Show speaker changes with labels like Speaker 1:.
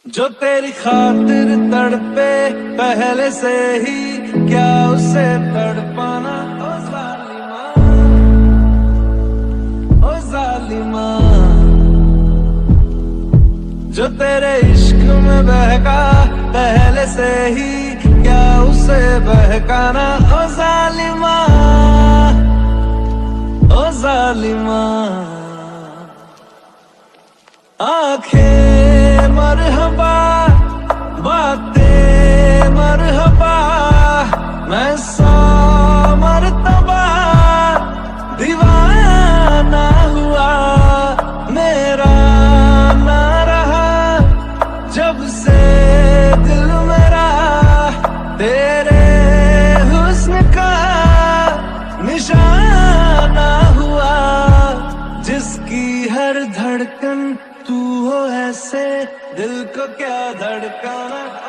Speaker 1: जो तेरी खातिर तड़पे पहले से ही, क्या उसे तड़पाना। ओ जालिमा, ओ जालिमा, जो तेरे इश्क में बहका पहले से ही, क्या उसे बहकाना। ओ जालिमा, ओ जालिमा, आंखें मरहबा, बातें मरहबा, मैं 100 मरतबा दीवाना हुआ, मेरा ना रहा जब से दिल मेरा तेरे हुस्न का निशाना हुआ। जिसकी हर धड़कन तू हो ऐसे, दिल को क्या धड़काना।